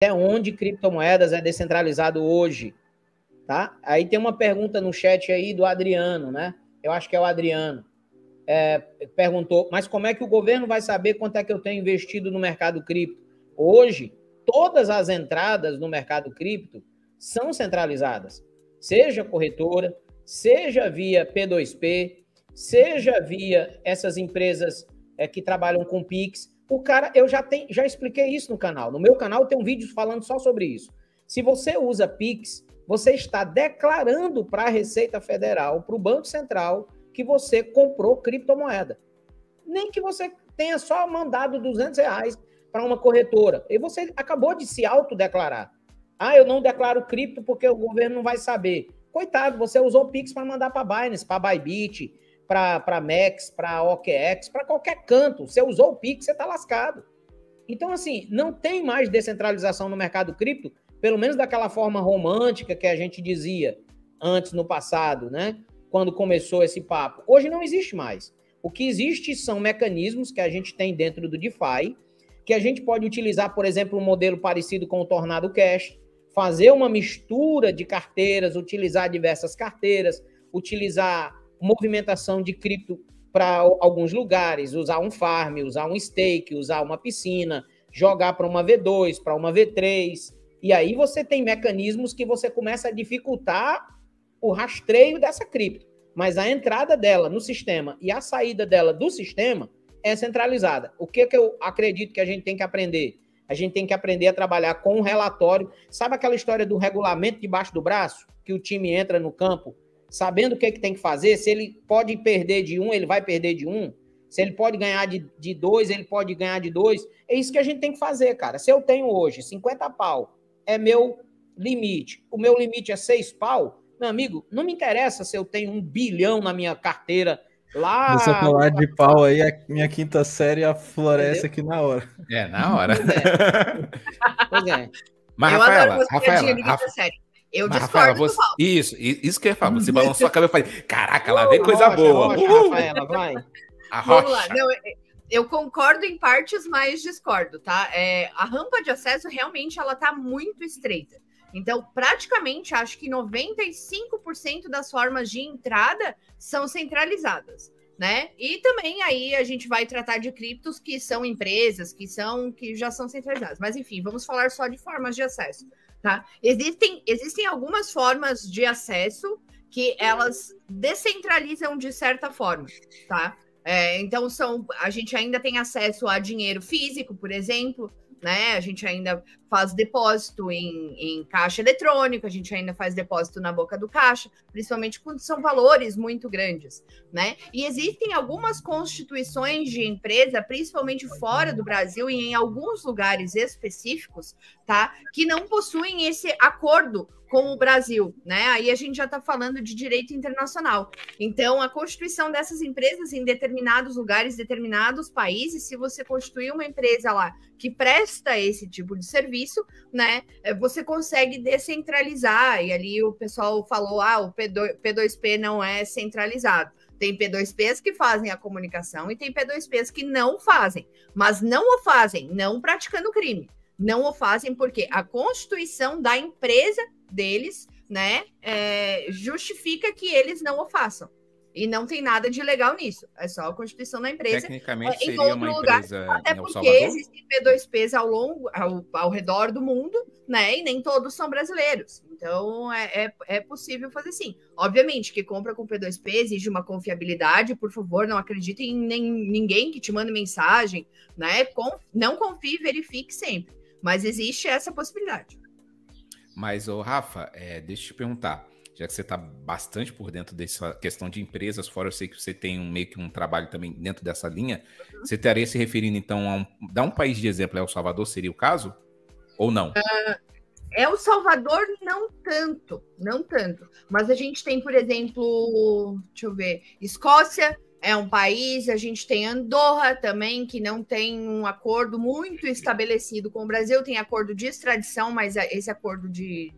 Até onde criptomoedas é descentralizado hoje? Tá? Aí tem uma pergunta no chat aí do Adriano, né? Eu acho que é o Adriano. Perguntou, mas como é que o governo vai saber quanto é que eu tenho investido no mercado cripto? Hoje, todas as entradas no mercado cripto são centralizadas. Seja corretora, seja via P2P, seja via essas empresas que trabalham com Pix. O cara, eu já expliquei isso no canal. No meu canal tem um vídeo falando só sobre isso. Se você usa Pix, você está declarando para a Receita Federal, para o Banco Central, que você comprou criptomoeda. Nem que você tenha só mandado R$200 para uma corretora. E você acabou de se autodeclarar. Ah, eu não declaro cripto porque o governo não vai saber. Coitado, você usou o Pix para mandar para Binance, para Bybit, para Max, para OKEx, para qualquer canto. Você usou o Pix, você está lascado. Então, assim, não tem mais descentralização no mercado cripto, pelo menos daquela forma romântica que a gente dizia antes no passado, né? Quando começou esse papo. Hoje não existe mais. O que existe são mecanismos que a gente tem dentro do DeFi, que a gente pode utilizar, por exemplo, um modelo parecido com o Tornado Cash, fazer uma mistura de carteiras, utilizar diversas carteiras, utilizar movimentação de cripto para alguns lugares, usar um farm, usar um stake, usar uma piscina, jogar para uma V2, para uma V3, e aí você tem mecanismos que você começa a dificultar o rastreio dessa cripto, mas a entrada dela no sistema e a saída dela do sistema é centralizada. O que eu acredito que a gente tem que aprender? A gente tem que aprender a trabalhar com um relatório. Sabe aquela história do regulamento debaixo do braço? Que o time entra no campo sabendo o que tem que fazer? Se ele pode perder de um, ele vai perder de um. Se ele pode ganhar de dois, ele pode ganhar de dois. É isso que a gente tem que fazer, cara. Se eu tenho hoje 50 pau, é meu limite. O meu limite é 6 pau. Meu amigo, não me interessa se eu tenho 1 bilhão na minha carteira lá. Você falar de pau aí, a minha quinta série aflorece aqui na hora. Na hora. Pois é. Mas, eu Rafaela, adoro você Rafaela, de quinta série. Eu mas, discordo Rafaela, do Paulo. Isso que eu ia falar. Você balançou a cabeça e falei, caraca, lá vem coisa boa. Rafaela, vai. Vamos lá. Não, eu concordo em partes, mas discordo, tá? A rampa de acesso realmente ela tá muito estreita. Então, praticamente, acho que 95% das formas de entrada são centralizadas, né? E também aí a gente vai tratar de criptos que são empresas, que já são centralizadas. Mas, enfim, vamos falar só de formas de acesso, tá? Existem algumas formas de acesso que elas descentralizam de certa forma, tá? Então, a gente ainda tem acesso a dinheiro físico, por exemplo, né? A gente ainda faz depósito em caixa eletrônico, a gente ainda faz depósito na boca do caixa, principalmente quando são valores muito grandes, né? E existem algumas constituições de empresa, principalmente fora do Brasil e em alguns lugares específicos, tá? Que não possuem esse acordo com o Brasil, né? Aí a gente já está falando de direito internacional. Então, a constituição dessas empresas em determinados lugares, determinados países, se você constituir uma empresa lá que presta esse tipo de serviço, né? Você consegue descentralizar. E ali o pessoal falou, o P2P não é centralizado. Tem P2Ps que fazem a comunicação e tem P2Ps que não fazem, mas não o fazem, não praticando crime. Não o fazem porque a constituição da empresa deles, né, justifica que eles não o façam. E não tem nada de legal nisso. É só a constituição da empresa. Tecnicamente seria uma empresa até em El porque Salvador? existem P2Ps ao redor do mundo, né? E nem todos são brasileiros. Então, é possível fazer sim. Obviamente que compra com P2P exige uma confiabilidade. Por favor, não acredite em ninguém que te manda mensagem, né? Não confie, verifique sempre. Mas existe essa possibilidade. Mas, Rafa, deixa eu te perguntar, já que você está bastante por dentro dessa questão de empresas, fora eu sei que você tem meio que um trabalho também dentro dessa linha, você estaria se referindo, então, dá um país de exemplo, El Salvador seria o caso? Ou não? El Salvador, não tanto. Mas a gente tem, por exemplo, deixa eu ver, Escócia é um país, a gente tem Andorra também, que não tem um acordo muito estabelecido com o Brasil, tem acordo de extradição, mas esse acordo de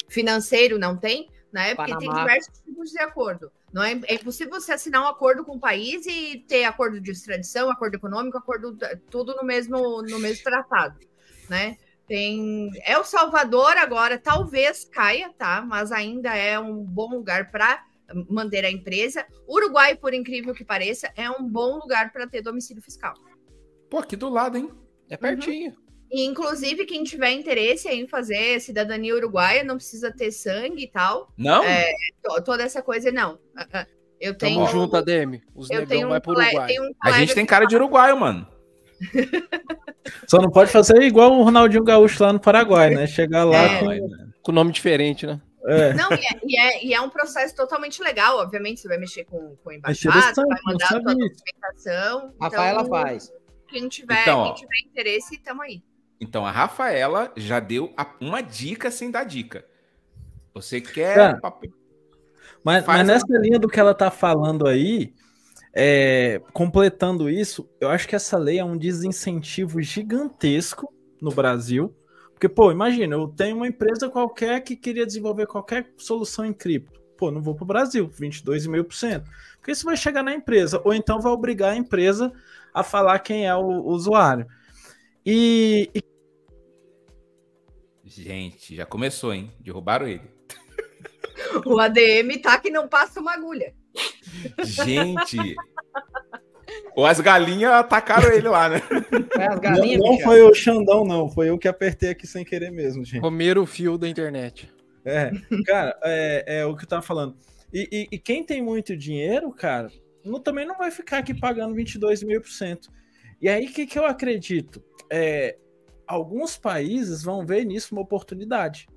financeiro não tem, né? Porque Panamá. Tem diversos tipos de acordo. Não é impossível você assinar um acordo com o país e ter acordo de extradição, acordo econômico, acordo tudo no mesmo tratado, né? Tem El Salvador agora, talvez caia, tá? Mas ainda é um bom lugar para manter a empresa. Uruguai, por incrível que pareça, é um bom lugar para ter domicílio fiscal. Pô, aqui do lado, hein? É pertinho. E, inclusive, quem tiver interesse em fazer cidadania uruguaia, não precisa ter sangue e tal. Não? Toda essa coisa, não. Eu tenho. Tamo junto, ADM. Os negão vai pro Uruguai. A gente tem cara de uruguaio, mano. Só não pode fazer igual o Ronaldinho Gaúcho lá no Paraguai, né? Chegar lá com nome diferente, né? Não, e é um processo totalmente legal. Obviamente, você vai mexer com embaixada, vai mandar a sua documentação. Rafaela faz. Quem tiver interesse, estamos aí. Então, a Rafaela já deu uma dica sem dar dica. Você quer... Mas nessa linha do que ela tá falando aí, completando isso, eu acho que essa lei é um desincentivo gigantesco no Brasil. Porque, pô, imagina, eu tenho uma empresa qualquer que queria desenvolver qualquer solução em cripto. Pô, não vou pro Brasil, 22,5%. Porque isso vai chegar na empresa, ou então vai obrigar a empresa a falar quem é o usuário. Gente, já começou, hein? Derrubaram ele. O ADM tá que não passa uma agulha. Gente... Ou as galinhas atacaram ele lá, né? As galinhas, não foi o Xandão, não. Foi eu que apertei aqui sem querer mesmo, gente. Comer o fio da internet. Cara, é o que eu tava falando. E quem tem muito dinheiro, cara, também não vai ficar aqui pagando 22,5%. E aí, o que eu acredito? Alguns países vão ver nisso uma oportunidade.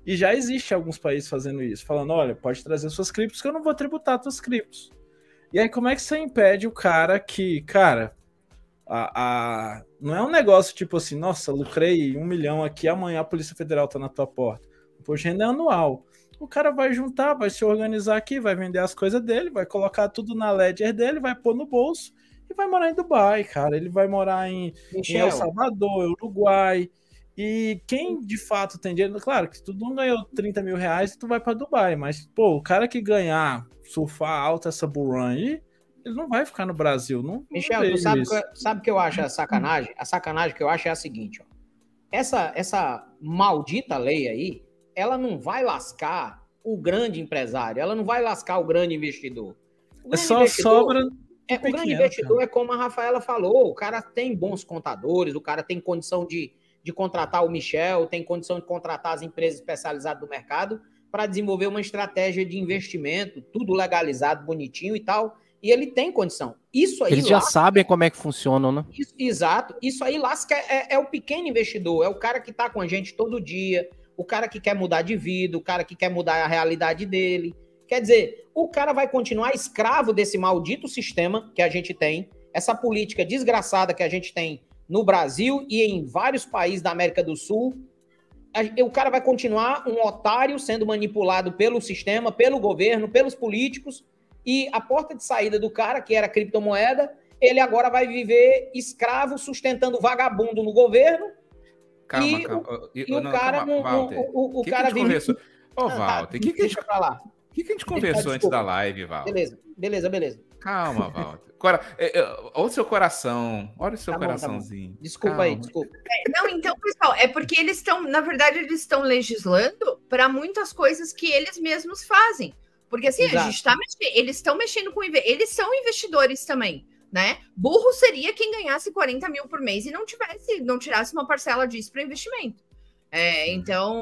E já existe alguns países fazendo isso. Falando, olha, pode trazer suas criptos que eu não vou tributar suas criptos. E aí, como é que você impede o cara que, cara, não é um negócio tipo assim, nossa, lucrei 1 milhão aqui, amanhã a Polícia Federal tá na tua porta. O imposto de renda é anual. O cara vai juntar, vai se organizar aqui, vai vender as coisas dele, vai colocar tudo na ledger dele, vai pôr no bolso e vai morar em Dubai, cara. Ele vai morar em El Salvador, Uruguai. E quem de fato tem dinheiro, claro que tu não ganhou 30 mil reais, tu vai para Dubai, mas, pô, o cara que ganhar, surfar alto essa bull run aí, ele não vai ficar no Brasil. Michel, tu sabe o que eu acho a sacanagem? A sacanagem que eu acho é a seguinte, ó. Essa maldita lei aí, ela não vai lascar o grande empresário, ela não vai lascar o grande investidor. Sobra... O grande investidor é como a Rafaela falou, o cara tem bons contadores, o cara tem condição de contratar o Michel, tem condição de contratar as empresas especializadas do mercado para desenvolver uma estratégia de investimento, tudo legalizado, bonitinho e tal, e ele tem condição. Isso aí eles já sabem como é que funciona, né? Exato. Isso aí lasca é o pequeno investidor, é o cara que está com a gente todo dia, o cara que quer mudar de vida, o cara que quer mudar a realidade dele. Quer dizer, o cara vai continuar escravo desse maldito sistema que a gente tem, essa política desgraçada que a gente tem no Brasil e em vários países da América do Sul. O cara vai continuar um otário sendo manipulado pelo sistema, pelo governo, pelos políticos, e a porta de saída do cara, que era criptomoeda, ele agora vai viver escravo, sustentando vagabundo no governo. Calma. O cara vive... Ô, Walter, o que a gente conversou antes da live, Walter? Beleza. Calma, Walter. Olha o seu coração. Olha o seu coraçãozinho. Tá bom. Desculpa aí. Não, então, pessoal, é porque eles estão, na verdade, eles estão legislando para muitas coisas que eles mesmos fazem. Porque assim, a gente tá eles estão mexendo com... Eles são investidores também, né? Burro seria quem ganhasse 40 mil por mês e não tirasse uma parcela disso para investimento. Então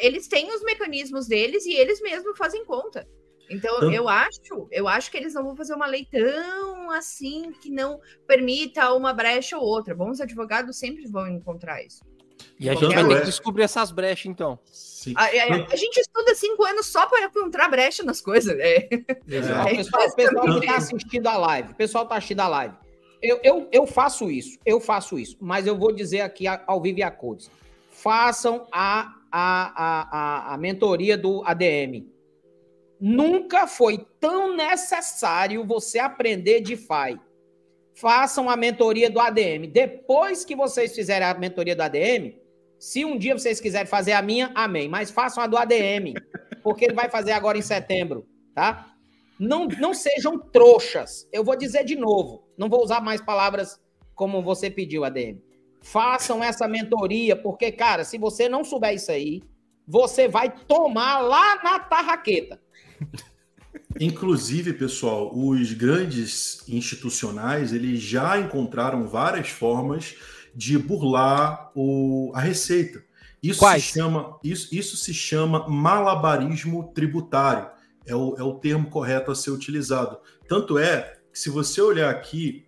eles têm os mecanismos deles e eles mesmos fazem conta. Então, eu acho que eles não vão fazer uma lei tão assim que não permita uma brecha ou outra. Bons advogados sempre vão encontrar isso. E a gente vai ter que descobrir essas brechas, então. Sim. A gente estuda 5 anos só para encontrar brecha nas coisas. O pessoal que está assistindo a live, eu faço isso, mas eu vou dizer aqui ao vivo e a cores. Façam a mentoria do ADM. Nunca foi tão necessário você aprender DeFi. Façam a mentoria do ADM. Depois que vocês fizerem a mentoria do ADM, se um dia vocês quiserem fazer a minha, amém. Mas façam a do ADM, porque ele vai fazer agora em setembro, tá? Não sejam trouxas. Eu vou dizer de novo. Não vou usar mais palavras como você pediu, ADM. façam essa mentoria, porque, cara, se você não souber isso aí, você vai tomar lá na tarraqueta. Inclusive, pessoal, os grandes institucionais, eles já encontraram várias formas de burlar a receita. Isso se chama malabarismo tributário. É o termo correto a ser utilizado. Tanto é que, se você olhar aqui,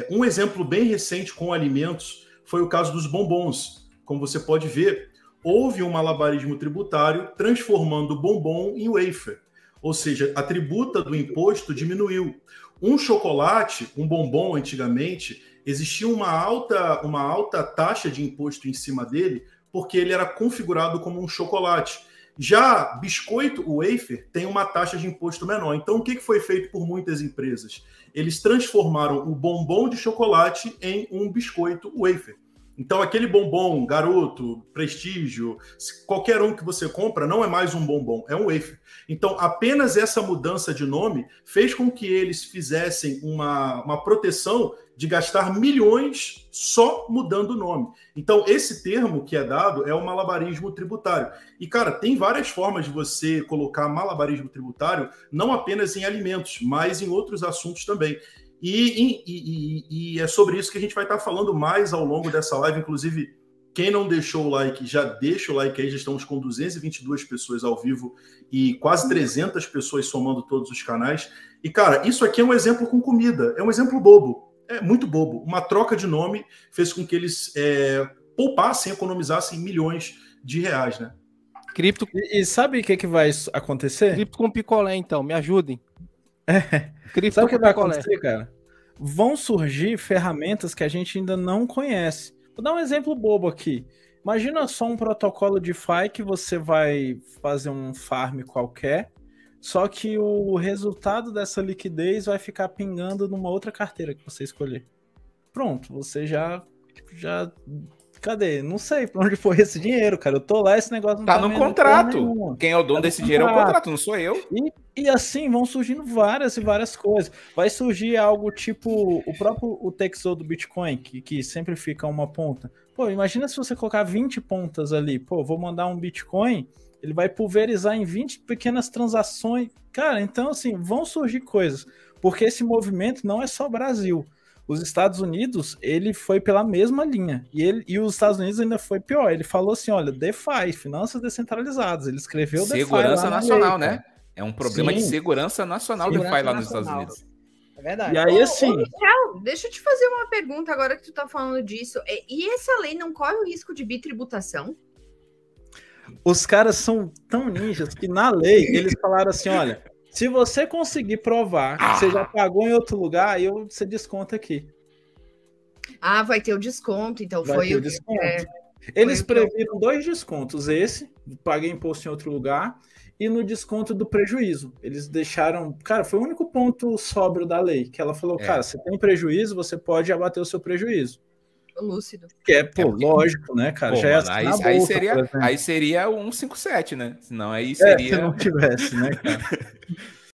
um exemplo bem recente com alimentos foi o caso dos bombons. Como você pode ver, houve um malabarismo tributário transformando o bombom em wafer. Ou seja, a tributa do imposto diminuiu. Um chocolate, um bombom antigamente, existia uma alta taxa de imposto em cima dele, porque ele era configurado como um chocolate. Já biscoito, o wafer, tem uma taxa de imposto menor. Então, o que foi feito por muitas empresas? Eles transformaram o bombom de chocolate em um biscoito wafer. Então, aquele bombom, Garoto, Prestígio, qualquer um que você compra, não é mais um bombom, é um wafer. Então, apenas essa mudança de nome fez com que eles fizessem uma proteção de gastar milhões só mudando o nome. Então, esse termo que é dado é o malabarismo tributário. E, cara, tem várias formas de você colocar malabarismo tributário, não apenas em alimentos, mas em outros assuntos também. E é sobre isso que a gente vai estar falando mais ao longo dessa live. Inclusive, quem não deixou o like, já deixa o like aí. Já estamos com 222 pessoas ao vivo e quase 300 pessoas somando todos os canais. E, cara, isso aqui é um exemplo com comida. É um exemplo bobo. É muito bobo. Uma troca de nome fez com que eles poupassem, economizassem milhões de reais, né? Cripto. E sabe o que vai acontecer? Cripto com picolé, então. Me ajudem. Sabe o que vai acontecer, cara? Vão surgir ferramentas que a gente ainda não conhece. Vou dar um exemplo bobo aqui. Imagina só um protocolo DeFi que você vai fazer um farm qualquer, só que o resultado dessa liquidez vai ficar pingando numa outra carteira que você escolher. Pronto, você já... Cadê? Não sei pra onde foi esse dinheiro, cara. Eu tô lá, esse negócio não tá no contrato. Quem é o dono desse dinheiro é o contrato, não sou eu. E assim vão surgindo várias e várias coisas. Vai surgir algo tipo o Texo do Bitcoin, que sempre fica uma ponta. Pô, imagina se você colocar 20 pontas ali. Pô, vou mandar um Bitcoin, ele vai pulverizar em 20 pequenas transações. Cara, então assim, vão surgir coisas. Porque esse movimento não é só Brasil. Os Estados Unidos, ele foi pela mesma linha. E os Estados Unidos ainda foi pior. Ele falou assim, olha, DeFi, finanças descentralizadas. Ele escreveu DeFi. Segurança nacional, né? É um problema de segurança nacional DeFi lá nos Estados Unidos. É verdade. E aí, assim... Michel, deixa eu te fazer uma pergunta agora que tu tá falando disso. E essa lei não corre o risco de bitributação? Os caras são tão ninjas que na lei eles falaram assim, olha... Se você conseguir provar que você já pagou em outro lugar, aí você desconta aqui. Ah, vai ter o desconto, então vai foi o desconto. Eles previram 2 descontos. Esse, paguei imposto em outro lugar, e no desconto do prejuízo. Eles deixaram... Cara, foi o único ponto sóbrio da lei, que ela falou, cara, você tem prejuízo, você pode abater o seu prejuízo. Lúcido. Que é, lógico, né, cara? Já mano, aí seria o 157, né? Senão aí seria... se não tivesse, né, cara?